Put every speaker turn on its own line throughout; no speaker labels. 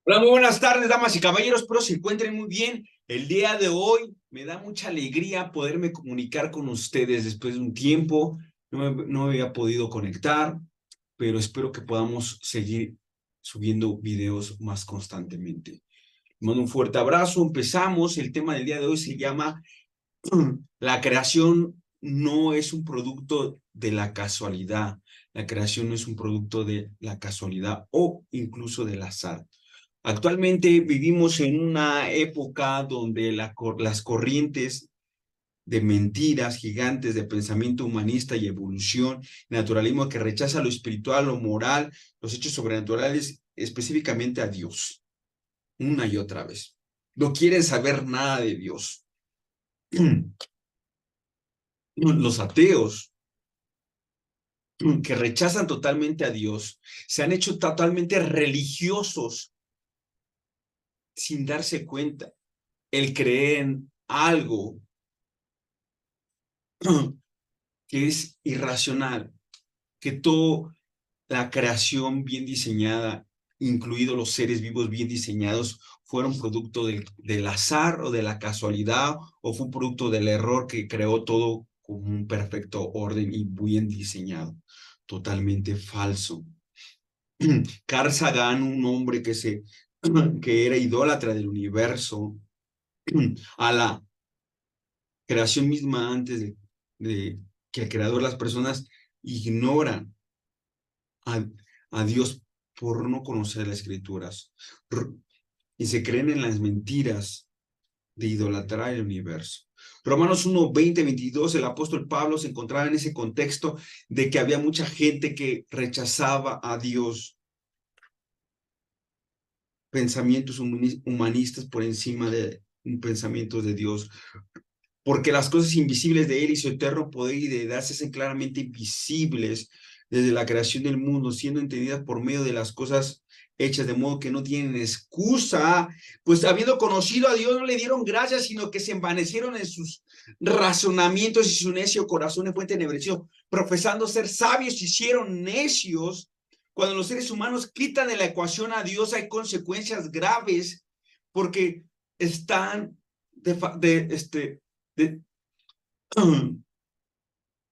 Hola, muy buenas tardes, damas y caballeros. Espero se encuentren muy bien. El día de hoy me da mucha alegría poderme comunicar con ustedes después de un tiempo. No me había podido conectar, pero espero que podamos seguir subiendo videos más constantemente. Les mando un fuerte abrazo. Empezamos. El tema del día de hoy se llama La creación no es un producto de la casualidad. La creación no es un producto de la casualidad o incluso del azar. Actualmente vivimos en una época donde las corrientes de mentiras gigantes de pensamiento humanista y evolución, naturalismo que rechaza lo espiritual, lo moral, los hechos sobrenaturales, específicamente a Dios, una y otra vez. No quieren saber nada de Dios. Los ateos que rechazan totalmente a Dios se han hecho totalmente religiosos sin darse cuenta. El creer en algo que es irracional, que toda la creación bien diseñada, incluidos los seres vivos bien diseñados, fueron producto del azar o de la casualidad, o fue un producto del error que creó todo con un perfecto orden y bien diseñado. Totalmente falso. Carl Sagan, un hombre que era idólatra del universo, a la creación misma antes de que el creador, las personas ignoran a, a Dios por no conocer las escrituras y se creen en las mentiras de idolatrar el universo. Romanos 1, 20, 22, el apóstol Pablo se encontraba en ese contexto de que había mucha gente que rechazaba a Dios, pensamientos humanistas por encima de un pensamiento de Dios, porque las cosas invisibles de Él y su eterno poder y deidad se hacen claramente visibles desde la creación del mundo, siendo entendidas por medio de las cosas hechas, de modo que no tienen excusa, pues habiendo conocido a Dios no le dieron gracias, sino que se envanecieron en sus razonamientos y su necio corazón fue entenebrecido, profesando ser sabios, se hicieron necios. Cuando los seres humanos quitan de la ecuación a Dios hay consecuencias graves porque están de,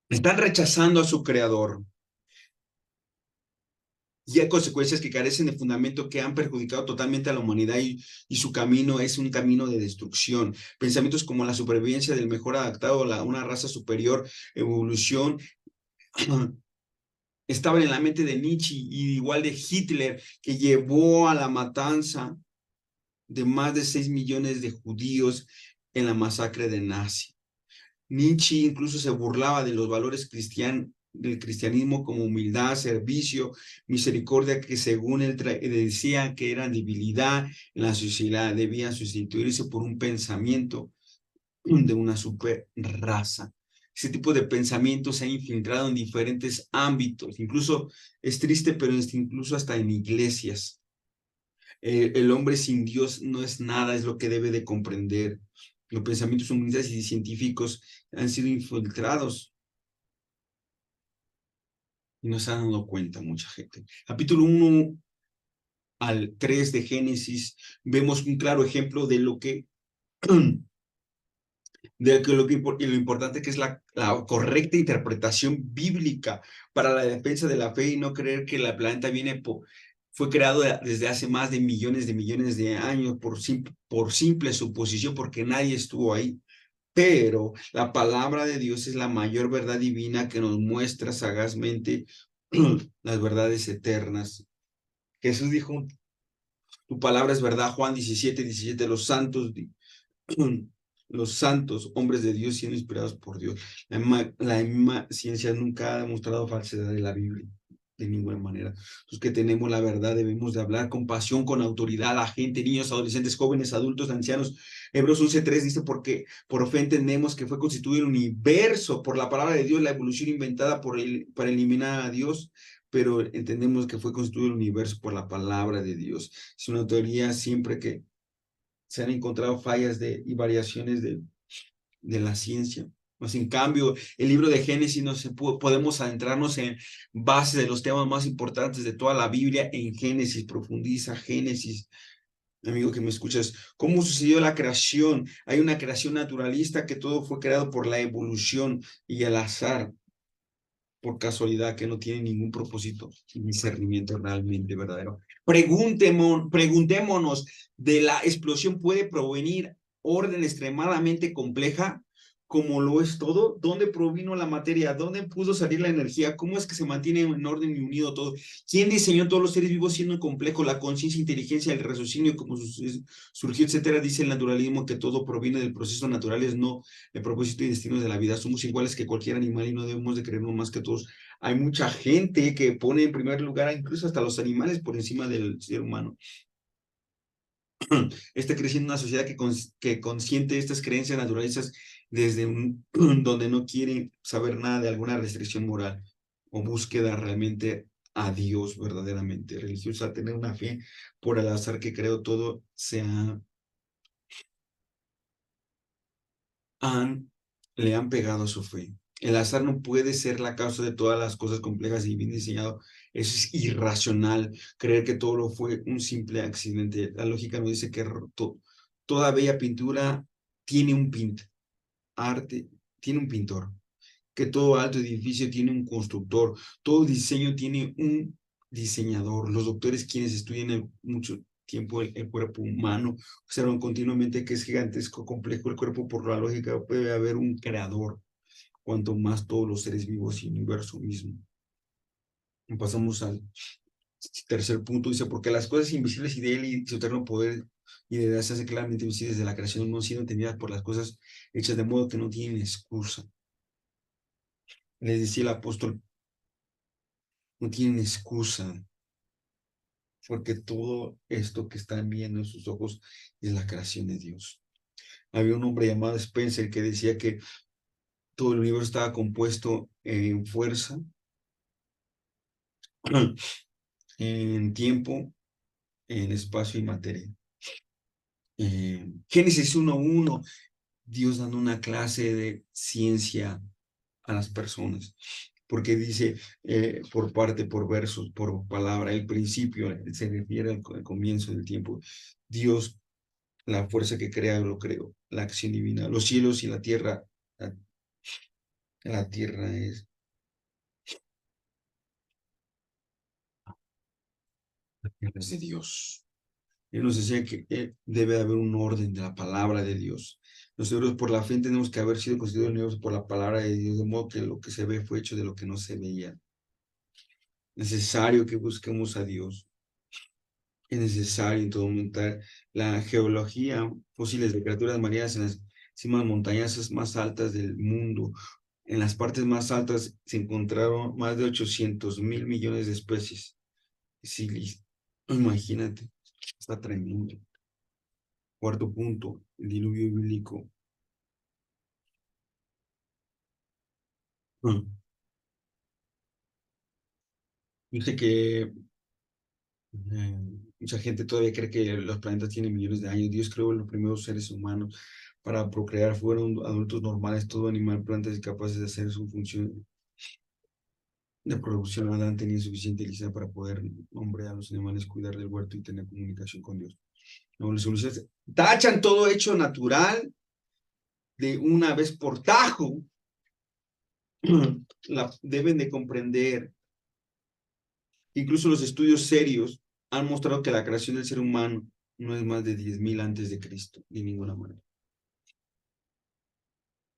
están rechazando a su creador y hay consecuencias que carecen de fundamento que han perjudicado totalmente a la humanidad y su camino es un camino de destrucción. Pensamientos como la supervivencia del mejor adaptado, una raza superior, evolución, estaban en la mente de Nietzsche y igual de Hitler, que llevó a la matanza de más de 6 millones de judíos en la masacre de Nazi. Nietzsche incluso se burlaba de los valores del cristianismo como humildad, servicio, misericordia, que según él decía que eran debilidad en la sociedad, debían sustituirse por un pensamiento de una super raza. Ese tipo de pensamiento se ha infiltrado en diferentes ámbitos, incluso es triste, pero incluso hasta en iglesias. El hombre sin Dios no es nada, es lo que debe de comprender. Los pensamientos humanistas y científicos han sido infiltrados y no se han dado cuenta mucha gente. Capítulo 1 al 3 de Génesis vemos un claro ejemplo de lo importante que es la correcta interpretación bíblica para la defensa de la fe y no creer que la planeta fue creado desde hace más de millones de años por simple suposición, porque nadie estuvo ahí. Pero la palabra de Dios es la mayor verdad divina que nos muestra sagazmente las verdades eternas. Jesús dijo, tu palabra es verdad, Juan 17, los santos hombres de Dios siendo inspirados por Dios. La misma ciencia nunca ha demostrado falsedad de la Biblia, de ninguna manera. Los que tenemos la verdad debemos de hablar con pasión, con autoridad a la gente, niños, adolescentes, jóvenes, adultos, ancianos. Hebreos 11:3 dice, porque por fe entendemos que fue constituido el universo por la palabra de Dios, la evolución inventada para eliminar a Dios, pero entendemos que fue constituido el universo por la palabra de Dios. Es una teoría siempre que se han encontrado fallas y variaciones de la ciencia. Pues en cambio, el libro de Génesis podemos adentrarnos en base de los temas más importantes de toda la Biblia. En Génesis, profundiza Génesis. amigo que me escuchas, ¿cómo sucedió la creación? Hay una creación naturalista que todo fue creado por la evolución y el azar, por casualidad, que no tiene ningún propósito y discernimiento realmente verdadero. Preguntémonos, ¿de la explosión puede provenir orden extremadamente compleja? Como lo es todo, ¿dónde provino la materia? ¿Dónde pudo salir la energía? ¿Cómo es que se mantiene en orden y unido todo? ¿Quién diseñó todos los seres vivos siendo complejo? La conciencia, inteligencia, el raciocinio, como surgió, etcétera. Dice el naturalismo que todo proviene del proceso natural, es no el propósito y destino de la vida. Somos iguales que cualquier animal y no debemos de creernos más que todos. Hay mucha gente que pone en primer lugar incluso hasta los animales por encima del ser humano. Está creciendo una sociedad que consiente estas creencias naturalistas desde donde no quiere saber nada de alguna restricción moral o búsqueda realmente a Dios verdaderamente religiosa, tener una fe por el azar que creó todo, han, le han pegado a su fe. El azar no puede ser la causa de todas las cosas complejas y bien diseñado. Eso es irracional. Creer que todo lo fue un simple accidente. La lógica nos dice que toda bella pintura tiene un arte, tiene un pintor, que todo alto edificio tiene un constructor, todo diseño tiene un diseñador. Los doctores, quienes estudian mucho tiempo el cuerpo humano, observan continuamente que es gigantesco, complejo el cuerpo. Por la lógica puede haber un creador, cuanto más todos los seres vivos y el universo mismo. Pasamos al tercer punto, dice, porque las cosas invisibles y de él y su eterno poder y de edad se hacen claramente visibles de la creación, no siendo entendidas por las cosas hechas, de modo que no tienen excusa. Les decía el apóstol, no tienen excusa, porque todo esto que están viendo en sus ojos es la creación de Dios. Había un hombre llamado Spencer que decía que todo el universo estaba compuesto en fuerza, en tiempo, en espacio y materia. Génesis 1:1, Dios dando una clase de ciencia a las personas, porque dice por parte, por versos, por palabra, el principio, se refiere al comienzo del tiempo. Dios, la fuerza que crea, lo creó, la acción divina, los cielos y la tierra. La tierra es de Dios. Él nos decía que debe haber un orden de la palabra de Dios. Nosotros por la fe tenemos que haber sido constituidos unidos por la palabra de Dios, de modo que lo que se ve fue hecho de lo que no se veía. Necesario que busquemos a Dios. Es necesario en todo momento. La geología, fósiles de criaturas marinas en las cimas montañosas más altas del mundo. En las partes más altas se encontraron más de 800.000 millones de especies. Sí, imagínate, está tremendo. Cuarto punto, el diluvio bíblico. Dice que mucha gente todavía cree que los planetas tienen millones de años. Dios creó los primeros seres humanos para procrear. Fueron adultos normales, todo animal, plantas y capaces de hacer su función de producción. Adán tenía suficiente licencia para poder nombrar a los animales, cuidar del huerto y tener comunicación con Dios. No, los soluciones tachan todo hecho natural de una vez por tajo. Deben de comprender. Incluso los estudios serios han mostrado que la creación del ser humano no es más de 10.000 antes de Cristo, de ninguna manera.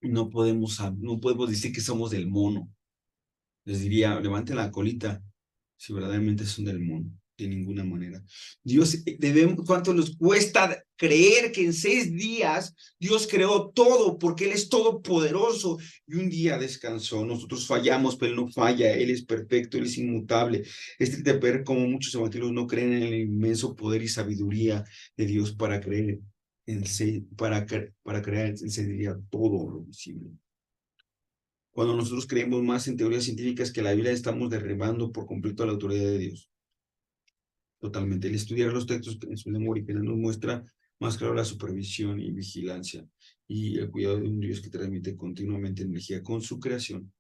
No podemos decir que somos del mono. Les diría, levanten la colita si verdaderamente son del mono, de ninguna manera. Dios, ¿cuánto nos cuesta creer que en 6 días Dios creó todo, porque Él es todopoderoso y un día descansó? Nosotros fallamos, pero Él no falla, Él es perfecto, Él es inmutable. Es triste ver cómo muchos evangelios no creen en el inmenso poder y sabiduría de Dios para creer para crear en 6 días todo lo visible. Cuando nosotros creemos más en teorías científicas que la Biblia, estamos derribando por completo la autoridad de Dios. Totalmente. El estudiar los textos en su lengua original nos muestra más claro la supervisión y vigilancia y el cuidado de un Dios que transmite continuamente energía con su creación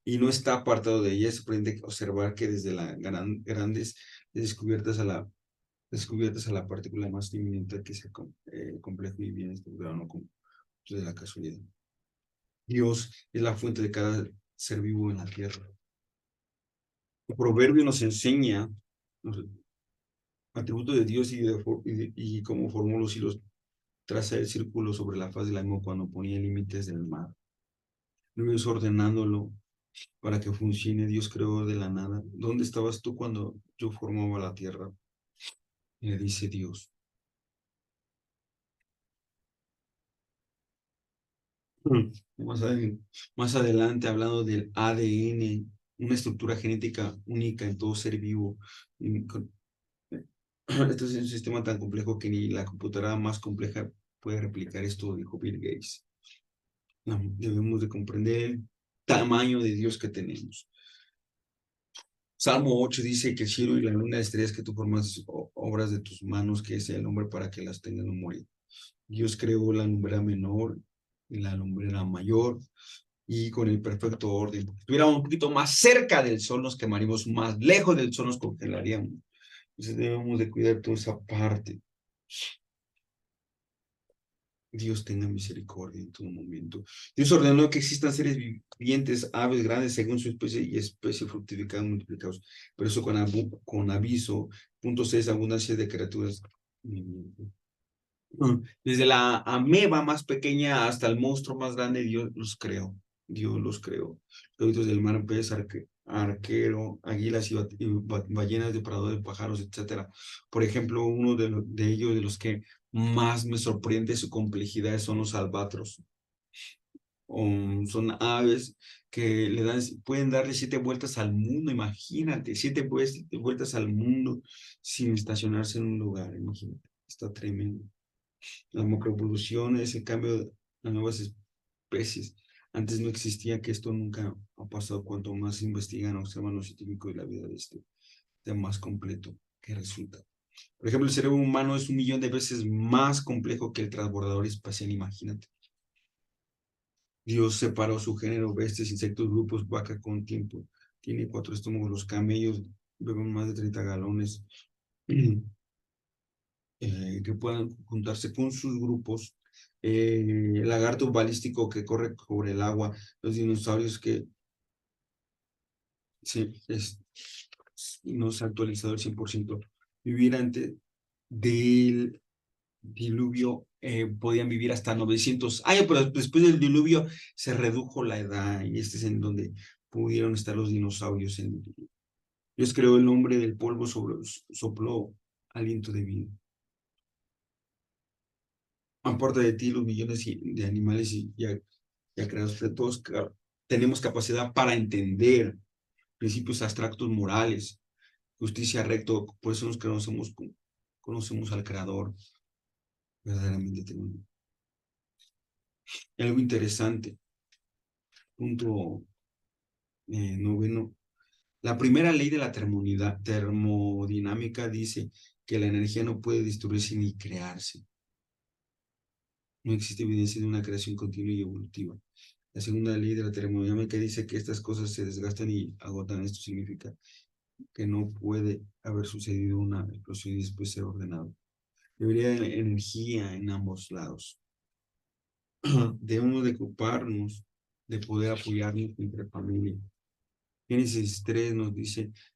y no está apartado de ella. Es sorprendente observar que desde las grandes descubiertas a la descubiertas a la partícula más diminuta que sea complejo y bien estructurado, no como de la casualidad. Dios es la fuente de cada ser vivo en la tierra. El proverbio nos enseña los atributos de Dios y cómo formó los hilos, traza el círculo sobre la faz del agua cuando ponía límites del mar. Dios ordenándolo para que funcione. Dios creó de la nada. ¿Dónde estabas tú cuando yo formaba la tierra? Y le dice Dios. Más, más adelante, hablando del ADN, una estructura genética única en todo ser vivo. Este es un sistema tan complejo que ni la computadora más compleja puede replicar esto, dijo Bill Gates. No, debemos de comprender el tamaño de Dios que tenemos. Salmo 8 dice que el cielo y la luna, estrellas que tú formas, obras de tus manos, que es el hombre para que las tengan un morir. Dios creó la lumbrera menor y la lumbrera mayor, y con el perfecto orden. Si estuviéramos un poquito más cerca del sol, nos quemaríamos, más lejos del sol nos congelaríamos. Entonces debemos de cuidar toda esa parte. Dios tenga misericordia en todo momento. Dios ordenó que existan seres vivientes, aves grandes según su especie y especie fructificados, multiplicados. Pero eso con aviso. Punto 6, abundancia de criaturas. Desde la ameba más pequeña hasta el monstruo más grande, Dios los creó. Dios los creó. Los del mar, pez, arquero, águilas y ballenas, depredadores, pájaros, etcétera. Por ejemplo, uno de ellos, de los que más me sorprende su complejidad, son los albatros. Son aves que pueden darle 7 vueltas al mundo, imagínate, 7 vueltas al mundo sin estacionarse en un lugar, imagínate. Está tremendo. La macroevolución es el cambio de nuevas especies. Antes no existía, que esto nunca ha pasado. Cuanto más investigan, observan los científicos de la vida de más completo que resulta. Por ejemplo, el cerebro humano es 1 millón de veces más complejo que el transbordador espacial, imagínate. Dios separó su género, bestias, insectos, grupos, vaca con tiempo. Tiene 4 estómagos. Los camellos beben más de 30 galones. Que puedan juntarse con sus grupos, el lagarto balístico que corre sobre el agua, los dinosaurios que no se ha actualizado el 100%, vivir antes del diluvio, podían vivir hasta 900 años, pero después del diluvio se redujo la edad y este es en donde pudieron estar los dinosaurios. Dios creó el hombre del polvo, sopló aliento de vida. Aparte de ti, los millones de animales ya creados, todos tenemos capacidad para entender principios abstractos morales, justicia, recto, por eso nos conocemos al Creador, verdaderamente tenemos. Algo interesante, punto 9. La primera ley de la termodinámica dice que la energía no puede destruirse ni crearse. No existe evidencia de una creación continua y evolutiva. La segunda ley de la termodinámica dice que estas cosas se desgastan y agotan. Esto significa que no puede haber sucedido una explosión y después ser ordenado. Debería haber energía en ambos lados. Debemos de ocuparnos de poder apoyarnos entre familia. Génesis 3 nos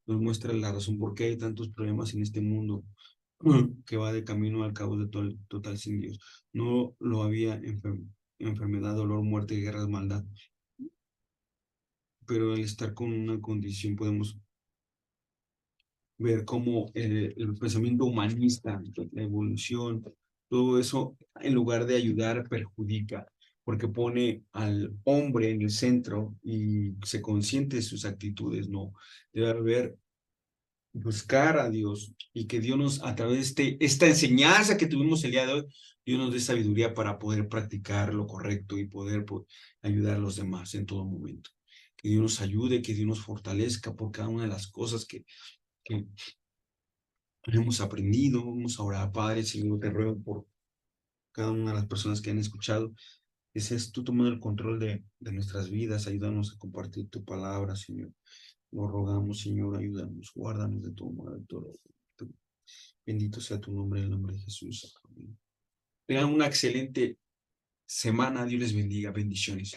muestra la razón por qué hay tantos problemas en este mundo que va de camino al cabo de total sin Dios. No lo había enfermedad, dolor, muerte, guerras, maldad, pero al estar con una condición podemos ver cómo el pensamiento humanista, la evolución, todo eso, en lugar de ayudar, perjudica, porque pone al hombre en el centro y se consiente de sus actitudes, ¿no? Debe haber, buscar a Dios y que Dios nos, a través de esta enseñanza que tuvimos el día de hoy, Dios nos dé sabiduría para poder practicar lo correcto y poder ayudar a los demás en todo momento. Que Dios nos ayude, que Dios nos fortalezca por cada una de las cosas que hemos aprendido. Vamos a orar, Padre, Señor, te ruego por cada una de las personas que han escuchado, que seas tú tomando el control de nuestras vidas, ayúdanos a compartir tu palabra, Señor. Lo rogamos, Señor, ayúdanos, guárdanos de todo mal, de todo. Bendito sea tu nombre en el nombre de Jesús. Amén. Tengan una excelente semana. Dios les bendiga. Bendiciones.